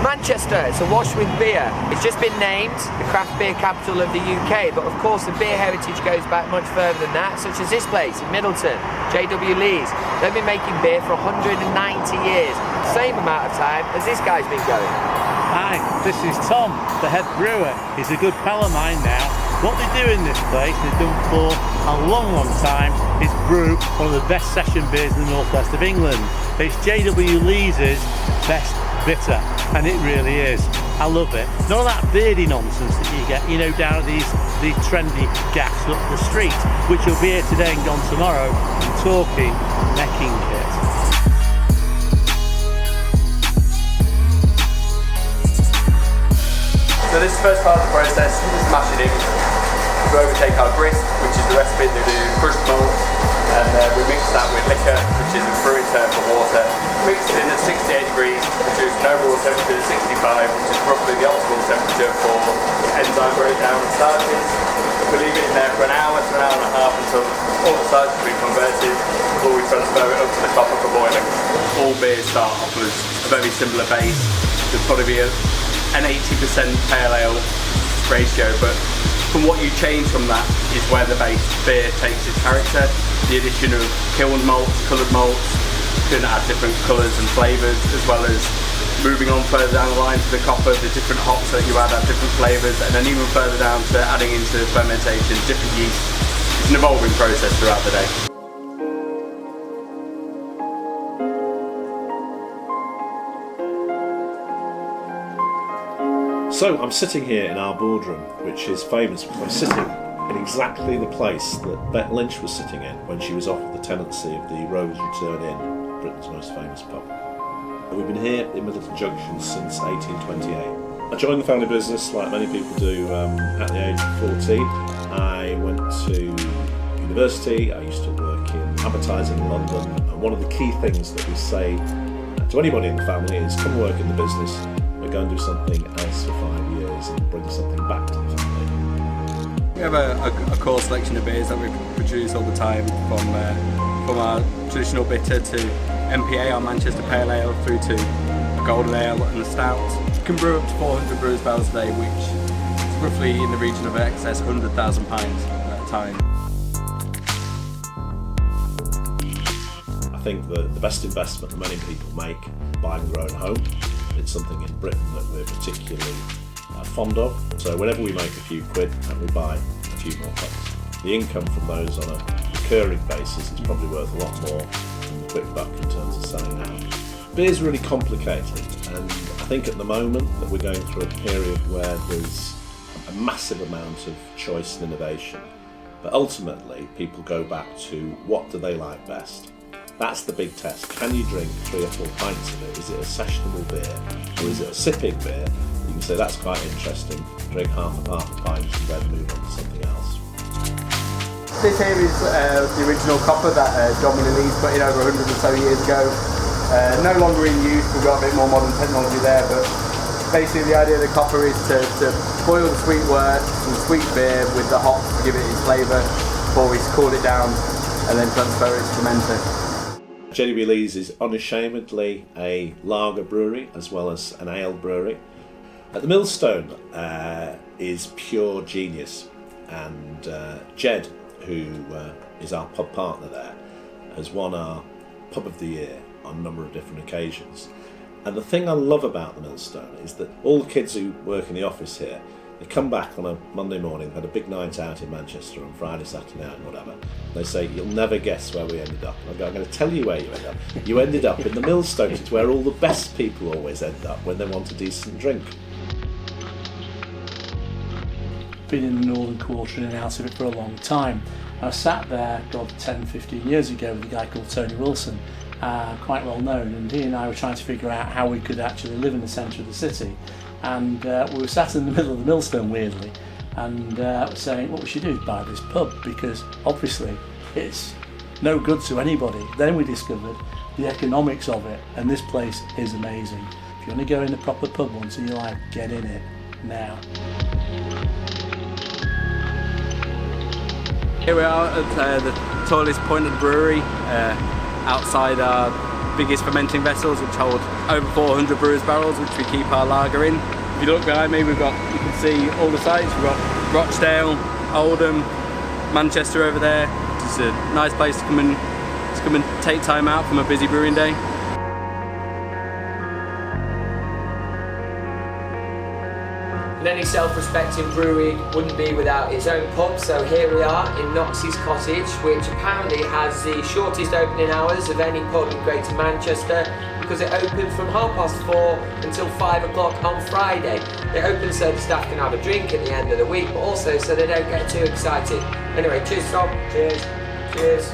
Manchester, it's awash with beer. It's just been named the craft beer capital of the UK, but of course the beer heritage goes back much further than that, such as this place in Middleton, J.W. Lee's. They've been making beer for 190 years, same amount of time as this guy's been going. Hi, this is Tom, the head brewer. He's a good pal of mine now. What they do in this place, they've done for a long time, is brew one of the best session beers in the northwest of England. It's J.W. Lee's best bitter, and it really is. I love it. None of that beardy nonsense that you get, down at these trendy gaffs up the street, which will be here today and gone tomorrow. I'm talking necking kit. So this is the first part of the process, is mashing in. Where we take our grist, which is the recipe to do crushed malt, and we mix that with liquor, which is a brewing term for water. Mix it in at 68 degrees, produce an overall temperature of 65, which is roughly the optimal temperature for enzyme breakdown and starches. We leave it in there for an hour to an hour and a half until all the starches have been converted before we transfer it up to the copper for boiling. All beers start off with a very similar base. There's probably be an 80% pale ale ratio, but from what you change from that is where the base beer takes its character. The addition of kiln malts, coloured malts, can add different colours and flavours, as well as moving on further down the line to the copper, the different hops that you add different flavours, and then even further down to adding into fermentation, different yeast. It's an evolving process throughout the day. So I'm sitting here in our boardroom, which is famous for sitting in exactly the place that Bette Lynch was sitting in when she was offered the tenancy of the Rose Return Inn, Britain's most famous pub. We've been here in Middleton Junction since 1828. I joined the family business, like many people do, at the age of 14. I went to university, I used to work in advertising in London, and one of the key things that we say to anybody in the family is come work in the business, we're going to do something else for 5 years and bring something back to the family. We have a core selection of beers that we produce all the time, from our traditional bitter to MPA, our Manchester Pale Ale, through to a Golden Ale and a Stout. We can brew up to 400 brews barrels a day, which is roughly in the region of excess 100,000 pints at a time. I think the best investment that many people make buying their own home. It's something in Britain that we're particularly fond of. So whenever we make a few quid and we buy a few more pubs, the income from those on a recurring basis is probably worth a lot more than the quick buck in terms of selling out. Beer's really complicated, and I think at the moment that we're going through a period where there's a massive amount of choice and innovation. But ultimately, people go back to what do they like best. That's the big test. Can you drink 3 or 4 pints of it? Is it a sessionable beer or is it a sipping beer? You can say that's quite interesting. Drink half a pint and then move on to something else. This here is the original copper that John Lee's put in over 100 or so years ago. No longer in use, we've got a bit more modern technology there, but basically the idea of the copper is to boil the sweet wort, some sweet beer with the hops to give it its flavour before we cool it down and then transfer it to fermenter. J.W. Lee's is unashamedly a lager brewery as well as an ale brewery. The Millstone is pure genius, and Jed, who is our pub partner there, has won our Pub of the Year on a number of different occasions. And the thing I love about the Millstone is that all the kids who work in the office here, they come back on a Monday morning, had a big night out in Manchester on Friday, Saturday night and whatever. They say, you'll never guess where we ended up. And I go, I'm going to tell you where you ended up. You ended up in the Millstone. It's where all the best people always end up when they want a decent drink. Been in the Northern Quarter in and out of it for a long time. I sat there, 10, 15 years ago with a guy called Tony Wilson, quite well known, and he and I were trying to figure out how we could actually live in the centre of the city. And we were sat in the middle of the Millstone, weirdly, and saying what we should do is buy this pub, because obviously it's no good to anybody. Then we discovered the economics of it, and this place is amazing. If you want to go in a proper pub once in your life, get in it now. Here we are at the tallest point of the brewery, outside our biggest fermenting vessels, which hold over 400 brewers barrels, which we keep our lager in. If you look behind me, you can see all the sites. We've got Rochdale, Oldham, Manchester over there. It's a nice place to come and take time out from a busy brewing day. And any self-respecting brewery wouldn't be without its own pub, so here we are in Knox's Cottage, which apparently has the shortest opening hours of any pub in Greater Manchester, because it opened from 4:30 until 5 o'clock on Friday. It opens so the staff can have a drink at the end of the week, but also so they don't get too excited. Anyway, cheers Tom, cheers, cheers.